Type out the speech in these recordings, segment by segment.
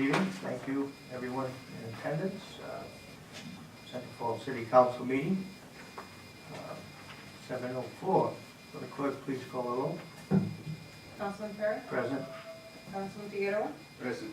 Good evening. Thank you, everyone in attendance. Central Falls City Council meeting, 7:04. Will the clerk please call the roll? Councilman Perry? Present. Councilman Figueroa? Present.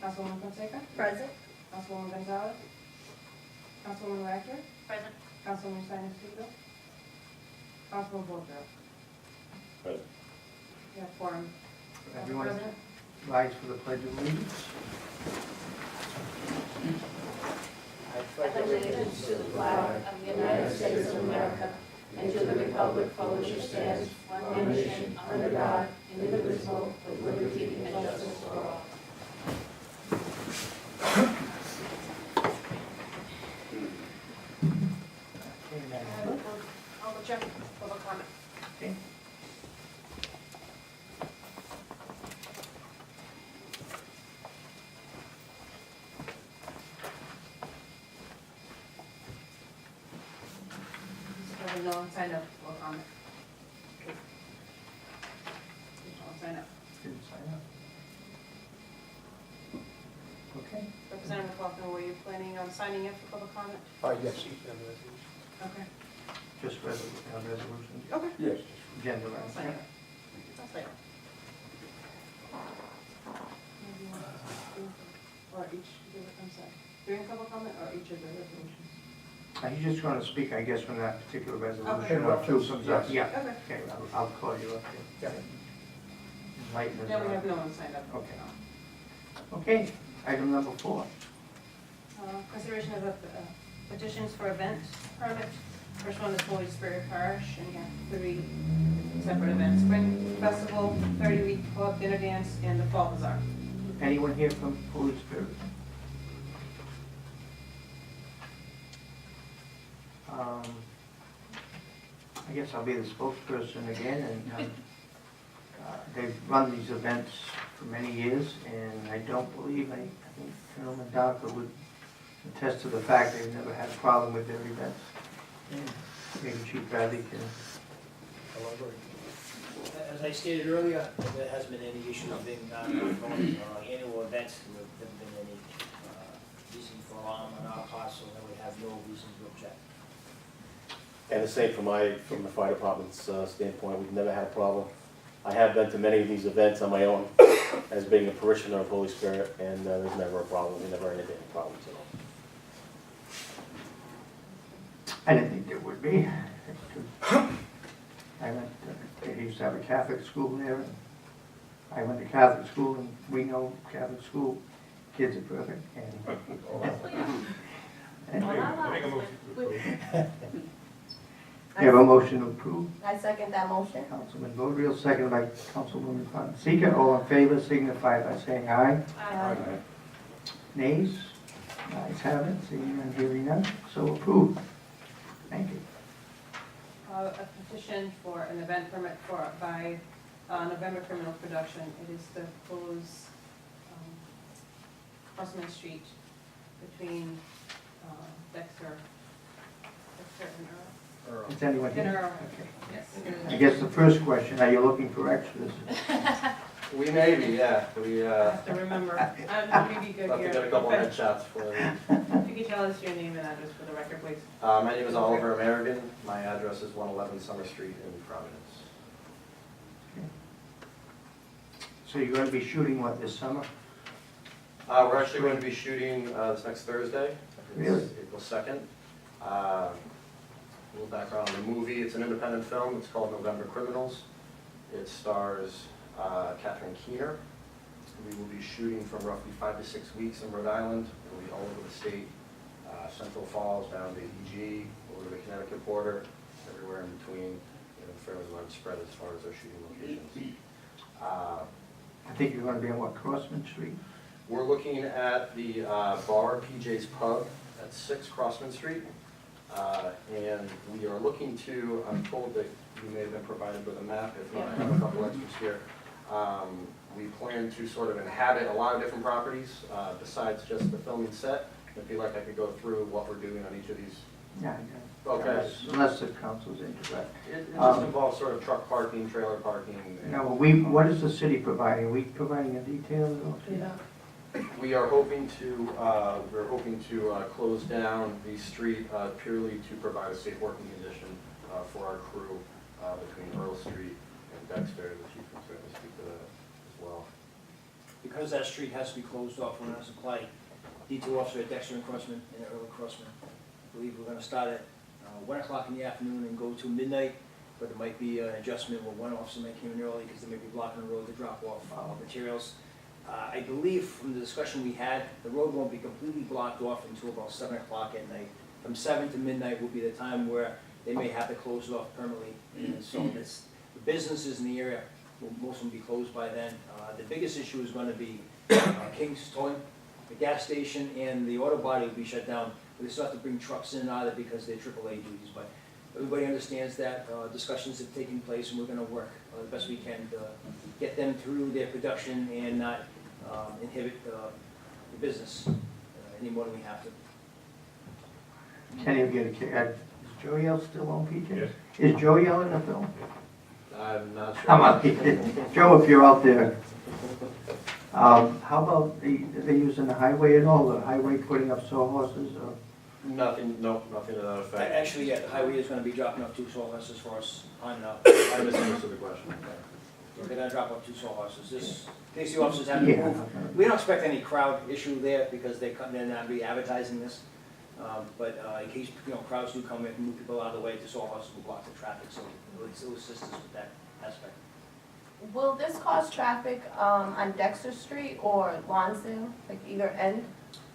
Councilwoman Fonseca? Present. Councilwoman Gonzalez? Councilwoman Wagner? Present. Councilwoman Steiner-Stevens? Councilman Boudreaux? Present. We have quorum. Everyone Present. rise for the Pledge of Allegiance. Allegiance to the flag of the United States of America and to the republic for which it stands, one nation, under God, indivisible, with liberty and justice for all. I'll go check public comment. Okay. There's no one signed up for public comment. No one signed up. Didn't sign up. Okay. Representative McLaughlin, were you planning on signing up for public comment? Yes. Okay. Just resolutions. Okay. Yes. Agenda I'll items. sign up. I'll sign up. Maybe you want to do- Or each, I'm sorry, during public comment or each of the resolutions? He's just going to speak, I guess, from that particular Okay. resolution or two comes up. Yes. Yeah. Okay. Okay, I'll call you up here. Enlighten us. No, we have no one signed up. Okay. Okay, item number 4. Consideration of petitions for event permit. First one is Holy Spirit Parish, and you have 3 separate events. Spring Festival, 30-week club dinner dance, and the Fall Bazaar. Anyone here from Holy Spirit? I guess I'll be the spokesperson again, and they've run these events for many years, and I don't believe, I think Colonel Mendoza would attest to the fact they've never had a problem with their events. And maybe Chief Bradley can. As I stated earlier, there hasn't been any issue with being going annual events. There haven't been any reason for alarm on our part, so that we have no reason to object. And the same from the fire department's standpoint, we've never had a problem. I have been to many of these events on my own as being a parishioner of Holy Spirit, and there's never a problem. We never ran into any problems at all. I didn't think there would be. I went, they used to have a Catholic school there, and I went to Catholic school, and we know Catholic school kids are perfect. And we have a motion to approve. I second that motion. Councilman Bodrill, seconded by Councilwoman Fonseca. All in favor signify by saying aye. Aye. Nays? Ayes have it. Seeing none, hearing none. So approved. Thank you. A petition for an event permit by November Criminal Production. It is to close Crossman Street between Dexter and Earl. Is anyone And here? Earl, Okay. yes. I guess the first question, are you looking for extras? We may be, yeah. We I have to remember. Maybe good have to here. get a couple Okay. headshots for you. If you could tell us your name and address for the record, please. My name is Oliver American. My address is 111 Summer Street in Providence. So you're going to be shooting what this summer? We're actually going to be shooting this next Thursday. It's Really? April 2nd. A little background on the movie. It's an independent film. It's called November Criminals. It stars Catherine Keener. We will be shooting from roughly 5 to 6 weeks in Rhode Island. We'll be all over the state, Central Falls, down to EG, over to the Connecticut border, everywhere in between, fairly widespread as far as our shooting locations. I think you're going to be on what, Crossman Street? We're looking at the bar PJ's Pub at 6 Crossman Street. And we are looking to, I'm told that you may have been provided with a map, if not, I have a couple extras here. We plan to sort of inhabit a lot of different properties besides just the filming set. I feel like I could go through what we're doing on each of these. Yeah. Okay. Unless the council's interested. It just involves sort of truck parking, trailer parking. And Now, what is the city providing? Are we providing a detail at all? Yeah. We are hoping to, close down the street purely to provide a safe working condition for our crew between Earl Street and Dexter. The chief can certainly speak to that as well. Because that street has to be closed off, we're gonna supply detour officer at Dexter and Crossman and Earl Crossman. I believe we're gonna start at 1 o'clock in the afternoon and go to midnight, but there might be an adjustment where one officer might come in early because they may be blocking the road to drop off materials. I believe from the discussion we had, the road won't be completely blocked off until about 7 o'clock at night. From 7 to midnight will be the time where they may have to close it off permanently. And so the businesses in the area will most of them be closed by then. The biggest issue is going to be King's Towing, the gas station, and the auto body will be shut down. They still have to bring trucks in and out of it because they're AAA duties. But everybody understands that. Discussions have taken place, and we're going to work the best we can to get them through their production and not inhibit the business any more than we have to. Kenny will get a kick. Is Joey L still on PJ? Yes. Is Joey L in the film? I'm not sure. How about, Joe, if you're out there, how about, are they using the highway at all, the highway putting up sawhorses, or? Nothing, no, nothing to that effect. Actually, yeah, the highway is going to be dropping off 2 sawhorses for us on, I misunderstood the question. they're going to drop off 2 sawhorses. This, the officers have to Yeah. move. We don't expect any crowd issue there because they come in and be advertising this. But in case, crowds do come in and move people out of the way, the sawhorses will block the traffic, so it'll assist us with that aspect. Will this cause traffic on Dexter Street or Lonsdale, like either end?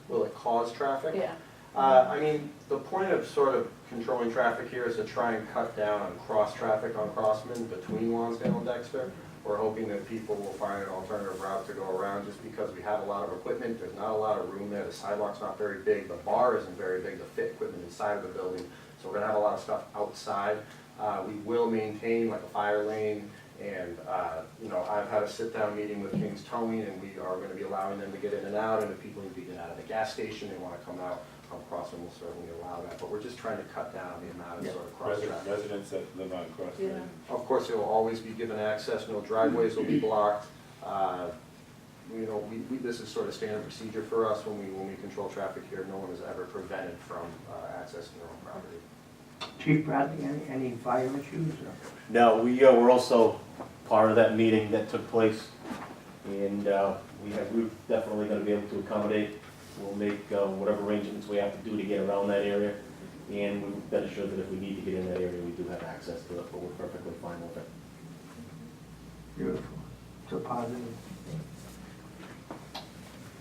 Will it cause traffic? Yeah. I mean, the point of sort of controlling traffic here is to try and cut down on cross traffic on Crossman between Lonsdale and Dexter. We're hoping that people will find an alternative route to go around just because we have a lot of equipment. There's not a lot of room there. The sidewalk's not very big. The bar isn't very big to fit equipment inside of the building. So we're gonna have a lot of stuff outside. We will maintain like a fire lane and, I've had a sit-down meeting with King's Towing and we are gonna be allowing them to get in and out. And if people need to get out of the gas station, they wanna come out on Crossman, we'll certainly allow that. But we're just trying to cut down the amount of sort of cross traffic. Residents that live on Crossman. Of course, they will always be given access, no driveways will be blocked. This is sort of standard procedure for us when we control traffic here. No one is ever prevented from accessing their own property. Chief Bradley, any fire issues, or? No, we're also part of that meeting that took place, and we're definitely gonna be able to accommodate. We'll make whatever arrangements we have to do to get around that area, and we've been assured that if we need to get in that area, we do have access to it, but we're perfectly fine with it. Beautiful. It's a positive.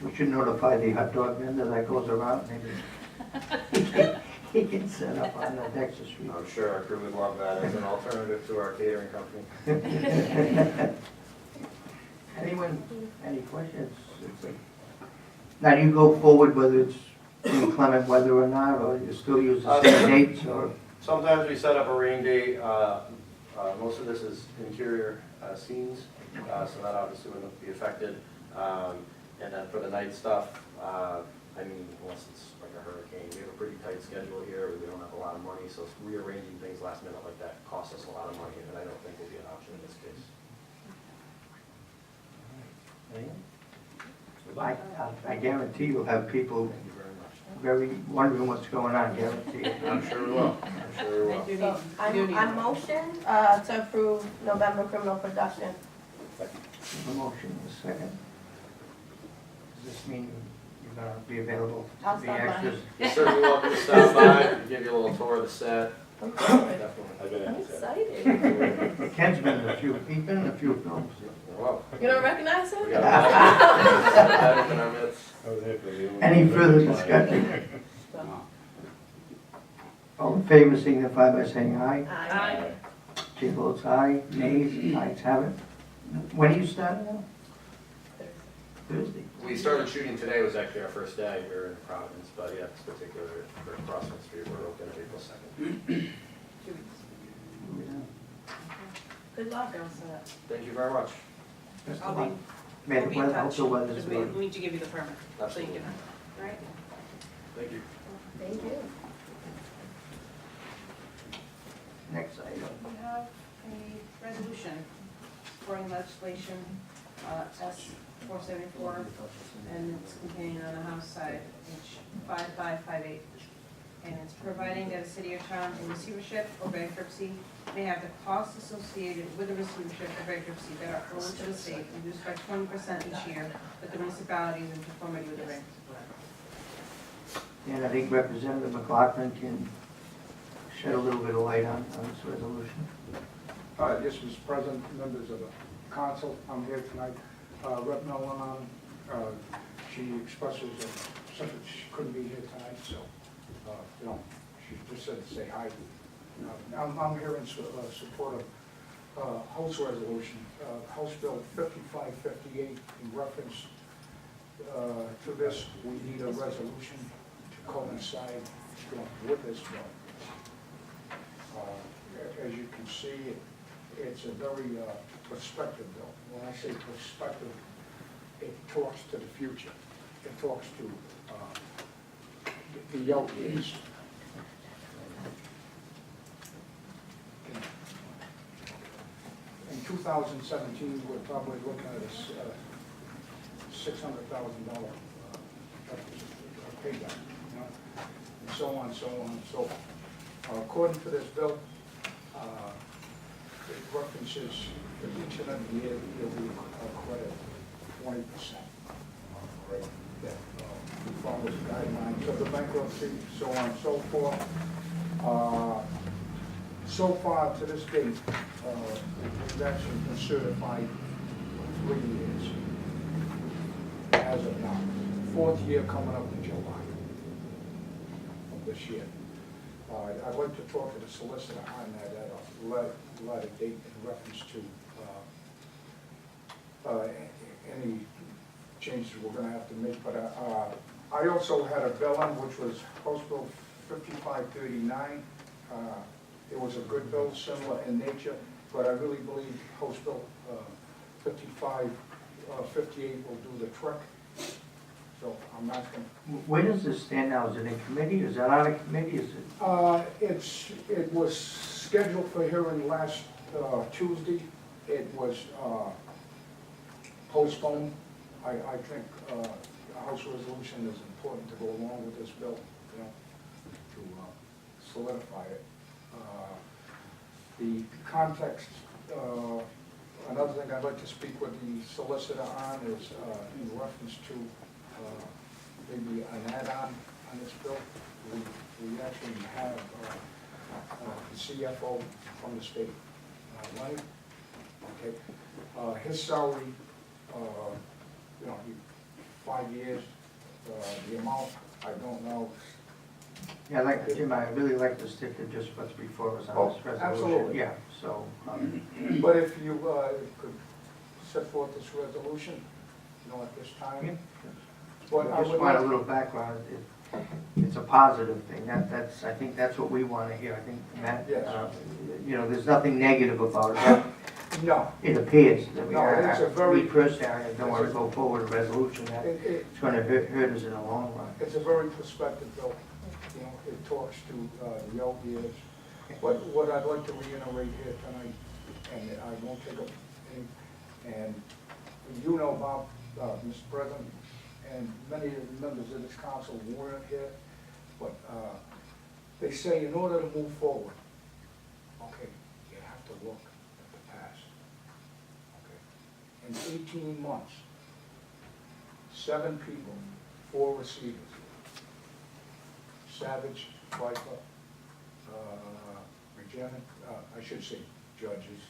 We should notify the hot dog vendor that goes around, maybe. He can set up on the Dexter Street. I'm sure our crew would love that as an alternative to our catering company. Anyone, any questions? Now, do you go forward whether it's inclement weather or not, or you still use the same dates, or? Sometimes we set up a rain date. Most of this is interior scenes, so that obviously wouldn't be affected. And then for the night stuff, unless it's like a hurricane, we have a pretty tight schedule here. We don't have a lot of money, so rearranging things last minute like that costs us a lot of money, and I don't think will be an option in this case. I guarantee you'll have people Thank you very much. very wondering what's going on, guarantee. I'm sure we will. I'm sure we will. So I'm motion to approve November criminal production. A motion, a second. Does this mean you're gonna be available I'll to be stop by. extras? You're certainly welcome to stop by, give you a little tour of the set. I'm Definitely. I've been I'm at that. excited. Ken's been in a few, he's been in a few films. You're welcome. You don't recognize him? We got that in our midst. I was there for the. Any further discussion? All in favor signify by saying aye. Aye. Chair votes aye, nays, ayes have it. When do you start now? Thursday. We started shooting today, was actually our first day, we were in Providence, but yeah, this particular, for Crossman Street, we're open April 2nd. Good luck. Thank you very much. Best I'll of be, luck. May we'll the be in weather, touch, hope the weather's because we good. need to give you the permit, so you Absolutely. can, all right? Thank you. Thank you. Next item. We have a resolution supporting legislation S-474, and it's contained on the house side, H-5558. And it's providing that a city or town in receivership or bankruptcy may have the costs associated with the receivership or bankruptcy that are owed to the state reduced by 20% each year, but the municipality is in conformity with the bankruptcy plan. And I think Representative McLaughlin can shed a little bit of light on this resolution. Yes, Mr. President, members of the council, I'm here tonight. Rep. Nolan, she expresses that she couldn't be here tonight, so, she just said to say hi. I'm here in support of House Resolution, House Bill 5558. In reference to this, we need a resolution to coincide with this bill. As you can see, it's a very prospective bill. When I say prospective, it talks to the future. It talks to the out east. In 2017, we're probably looking at a $600,000 payback, and so on, so on, and so on. According to this bill, it references that each and every year there'll be a credit 20%. That follows the guidelines of the bankruptcy, so on and so forth. So far to this date, we've actually been certified for 3 years as of now. 4th year coming up in July of this year. I'd like to talk to the solicitor on that at a later date in reference to any changes we're going to have to make. But I also had a bill on which was House Bill 5539. It was a good bill, similar in nature, but I really believe House Bill 5558 will do the trick. So I'm asking. Where does this stand now? Is it in committee? Is that out of committee? Is it? It was scheduled for hearing last Tuesday. It was postponed. I think a House resolution is important to go along with this bill, to solidify it. The context, another thing I'd like to speak with the solicitor on is in reference to maybe an add-on on this bill. We actually have the CFO from the state, Lenny. Okay. His salary, 5 years, the amount, I don't know. Yeah, Jim, I really like to stick to just what's before us on this resolution. Absolutely. Yeah, so. But if you could set forth this resolution, at this time. Yeah. But I Just would want a like, little background. It's a positive thing. I think that's what we want to hear. I think, Matt, Yes. there's nothing negative about it. no, It appears that we No, are. it's a very- Me personally, I don't want to go forward with a resolution that it, it's going to hurt us in the long run. it's a very prospective bill. It talks to the old years. But what I'd like to reiterate here tonight, and I won't take up any, and you know about, Mr. President, and many of the members of this council weren't here, but they say in order to move forward, okay, you have to look at the past. Okay. In 18 months, 7 people, 4 receivers. Savage, Pfeiffer, Regina, I should say judges,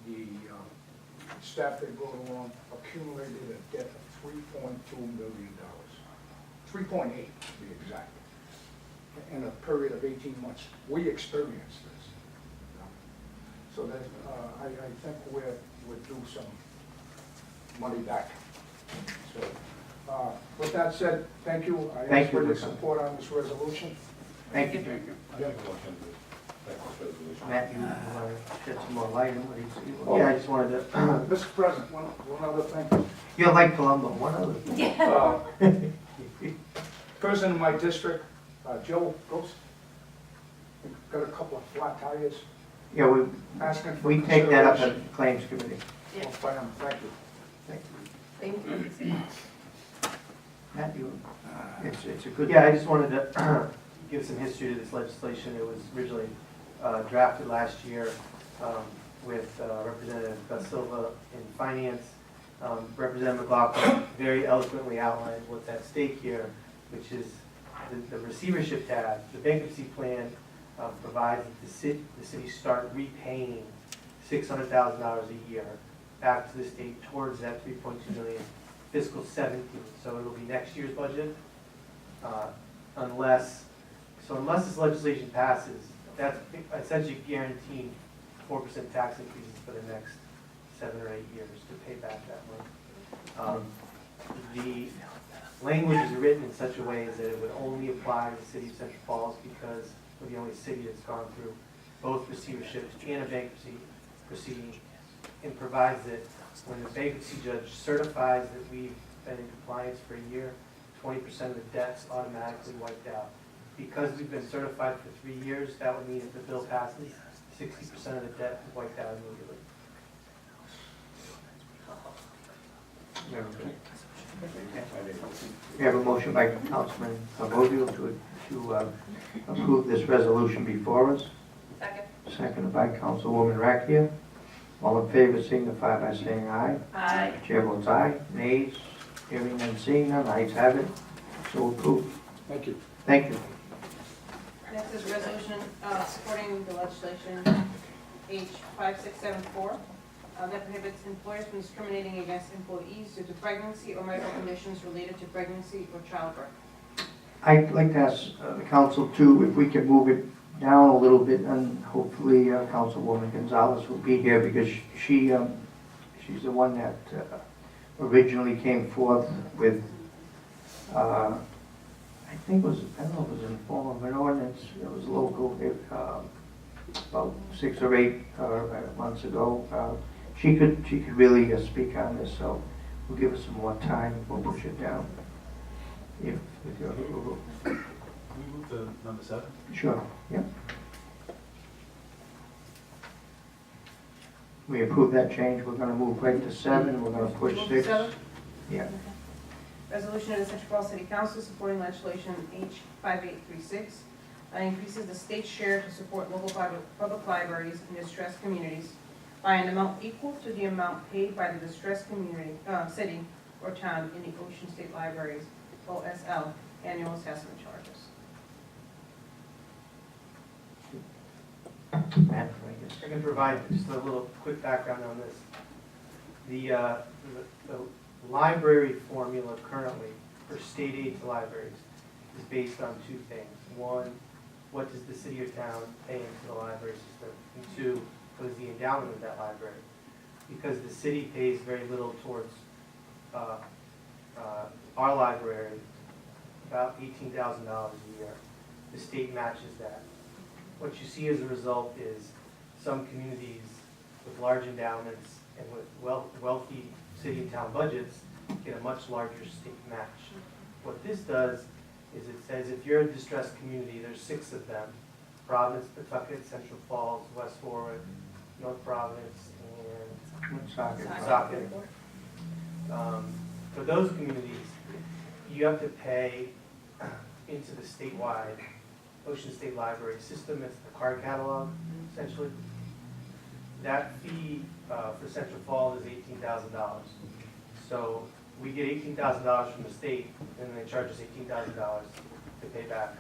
the staff that go along accumulated a debt of $3.2 million. 3.8 to be exact. In a period of 18 months. We experienced this. So that, I think we're due some money back. So, with that said, thank you. I Thank ask for you. your support on this resolution. Thank you. I make a motion to take this resolution. Matt, you want to shed some more light on what he's, yeah, I just wanted to, Mr. President, one other thing. you're like Columbo, one other thing. Person in my district, Joe Gross, got a couple of flat tires. Yeah, asking for we take that up at consideration. the Claims Committee. Well, fine, thank you. Thank you. Matt, you, it's a good. Yeah, I just wanted to give some history to this legislation. It was originally drafted last year with Representative Da Silva in Finance. Representative McLaughlin very eloquently outlined what's at stake here, which is the receivership tab. The bankruptcy plan provides that the city start repaying $600,000 a year back to the state towards that 3.2 million fiscal 17. So it'll be next year's budget, unless this legislation passes, that's essentially guaranteeing 4% tax increases for the next 7 or 8 years to pay back that money. The language is written in such a way that it would only apply to the city of Central Falls because we're the only city that's gone through both receiverships and a bankruptcy proceeding, and provides that when the bankruptcy judge certifies that we've been in compliance for a year, 20% of the debt's automatically wiped out. Because we've been certified for 3 years, that would mean if the bill passes, 60% of the debt is wiped out immediately. We have a motion by Councilman Bovio to approve this resolution before us. Second. Seconded by Councilwoman Rakia. All in favor signify by saying aye. Aye. Chair votes aye. Nays, hearing and seeing none, ayes have it. So approved. Thank you. Thank you. Next is resolution supporting the legislation H 5674 that prohibits employers from discriminating against employees due to pregnancy or medical conditions related to pregnancy or childbirth. I'd like to ask the council too, if we can move it down a little bit, and hopefully Councilwoman Gonzalez will be here because she's the one that originally came forth with, I think it was, I don't know if it was in the form of an ordinance, it was local, about 6 or 8 months ago. She could really speak on this, so we'll give her some more time, we'll push it down. If, with your approval. Can we move to number 7? Sure, yeah. We approve that change, we're gonna move right to 7, we're gonna push Move to 6. 7? Yeah. Resolution of the Central Falls City Council supporting legislation H 5836 increases the state's share to support local public libraries in distressed communities by an amount equal to the amount paid by the distressed community, city or town in the Ocean State Libraries, OSL, annual assessment charges. Matt, I guess. I can provide just a little quick background on this. The library formula currently for state aid to libraries is based on 2 things. 1, what does the city or town pay into the library system? And 2, what is the endowment of that library? Because the city pays very little towards our library, about $18,000 a year. The state matches that. What you see as a result is some communities with large endowments and with wealthy city and town budgets get a much larger state match. What this does is it says if you're a distressed community, there's 6 of them, Providence, Pawtucket, Central Falls, West Warwick, North Providence, and Woonsocket. For those communities, you have to pay into the statewide Ocean State Library system. It's the card catalog, essentially. That fee for Central Falls is $18,000. So we get $18,000 from the state, and they charge us $18,000 to pay back